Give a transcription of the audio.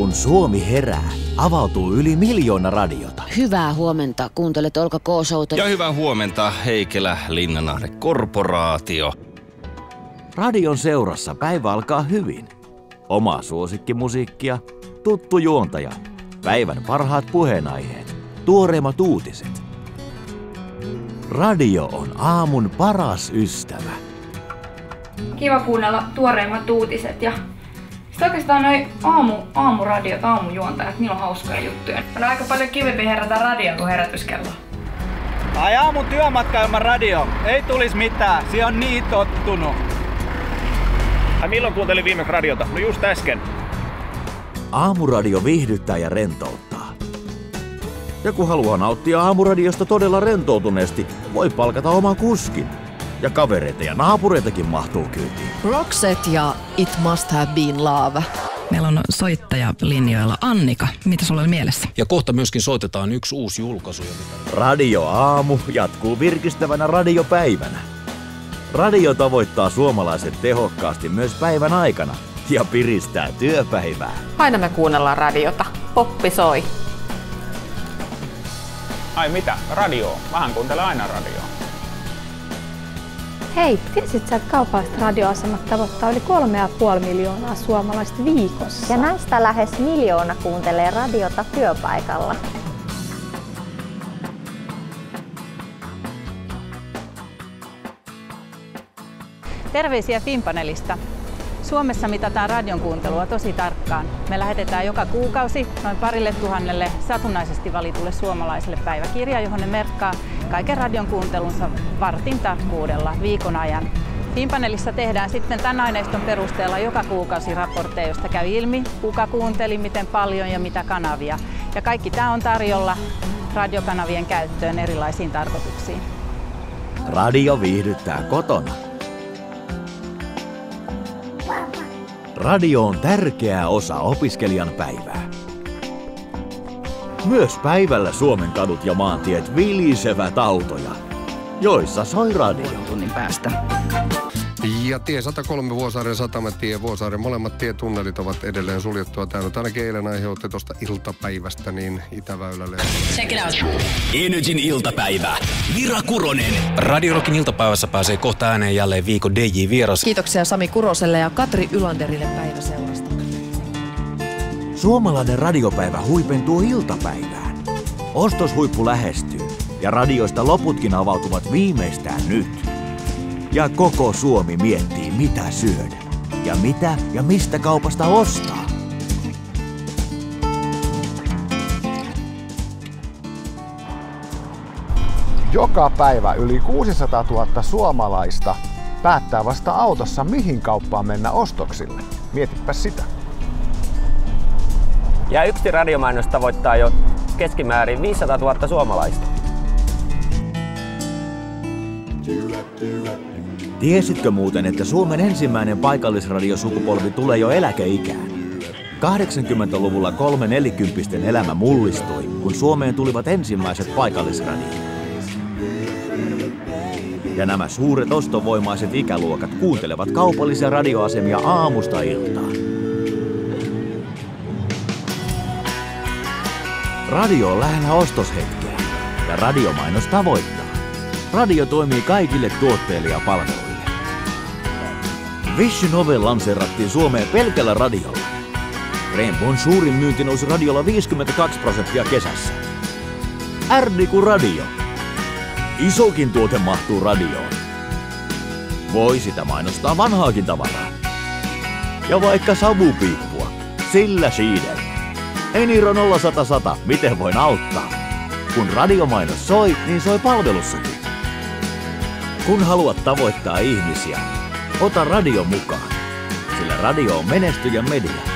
Kun Suomi herää, avautuu yli 1 miljoona radiota. Hyvää huomenta. Kuuntelet Olka K-showta. Ja hyvää huomenta, Heikelä, Linnanahde, Korporaatio. Radion seurassa päivä alkaa hyvin. Omaa suosikkimusiikkia, tuttu juontaja, päivän parhaat puheenaiheet, tuoreimmat uutiset. Radio on aamun paras ystävä. Kiva kuunnella tuoreimmat uutiset ja sitten oikeastaan noi aamuradiot, aamujuontajat, niillä on hauskoja juttuja. On aika paljon kivempi herätä radio kuin herätyskello. Ai aamun työmatka ilman radio. Ei tulis mitään, siihen on niin tottunut. Ai milloin kuuntelin viimeksi radiota? No just äsken. Aamuradio viihdyttää ja rentouttaa. Ja kun haluaa nauttia aamuradiosta todella rentoutuneesti, voi palkata oman kuskin. Ja kavereita ja naapureitakin mahtuu kyytiin. Roxette ja It Must Have Been Love. Meillä on soittaja linjoilla Annika. Mitä sulla oli mielessä? Ja kohta myöskin soitetaan yksi uusi julkaisu. Radio Aamu jatkuu virkistävänä radiopäivänä. Radio tavoittaa suomalaiset tehokkaasti myös päivän aikana ja piristää työpäivää. Aina me kuunnellaan radiota. Poppi soi. Ai mitä? Radio? Mähän kuuntelen aina radioa. Hei, tiesit sä, että kaupalliset radioasemat tavoittaa yli 3,5 miljoonaa suomalaista viikossa? Ja näistä lähes 1 miljoona kuuntelee radiota työpaikalla. Terveisiä Finnpanelista. Suomessa mitataan radion kuuntelua tosi tarkkaan. Me lähetetään joka kuukausi noin 2 000 satunnaisesti valitulle suomalaiselle päiväkirja, johon ne merkkaa kaiken radion kuuntelunsa vartin tarkkuudella viikon ajan. Finnpanelissa tehdään sitten tämän aineiston perusteella joka kuukausi raportteja, josta käy ilmi, kuka kuunteli, miten paljon ja mitä kanavia. Ja kaikki tämä on tarjolla radiokanavien käyttöön erilaisiin tarkoituksiin. Radio viihdyttää kotona. Radio on tärkeä osa opiskelijan päivää. Myös päivällä Suomen kadut ja maantiet vilisevät autoja, joissa soi radio. Tunnin päästä. Ja tie 103 Vuosaaren satamattie ja Vuosaaren molemmat tietunnelit ovat edelleen suljettua. Tämä on ainakin eilen aiheutti tuosta iltapäivästä niin Itäväylälle. Check it out. Energin iltapäivä. Mira Kuronen. Radio Rockin iltapäivässä pääsee kohta ääneen jälleen viikon DJ-vieras. Kiitoksia Sami Kuroselle ja Katri Ylanderille päiväseurasta. Suomalainen radiopäivä huipentuu iltapäivään. Ostoshuippu lähestyy ja radioista loputkin avautuvat viimeistään nyt. Ja koko Suomi miettii, mitä syödä ja mitä ja mistä kaupasta ostaa. Joka päivä yli 600 000 suomalaista päättää vasta autossa, mihin kauppaan mennä ostoksille. Mietipä sitä. Ja yksi radiomainos tavoittaa jo keskimäärin 500 000 suomalaista. Tiesitkö muuten, että Suomen ensimmäinen paikallisradiosukupolvi tulee jo eläkeikään? 80-luvulla 3-40-pisten elämä mullistui, kun Suomeen tulivat ensimmäiset paikallisradiot. Ja nämä suuret ostovoimaiset ikäluokat kuuntelevat kaupallisia radioasemia aamusta iltaan. Radio on lähellä ostoshetkeä ja radiomainos tavoittaa. Radio toimii kaikille tuotteille ja palveluille. Vision Nove lanseerattiin Suomeen pelkällä radiolla. Rainbown suurin myynti nousi radiolla 52% kesässä. R-Diku Radio. Isokin tuote mahtuu radioon. Voi sitä mainostaa vanhaakin tavaraa. Ja vaikka savupiippua, sillä siiden. Eniro 0100, miten voin auttaa? Kun radiomainos soi, niin soi palvelussakin. Kun haluat tavoittaa ihmisiä, ota radio mukaan, sillä radio on menestyjän media.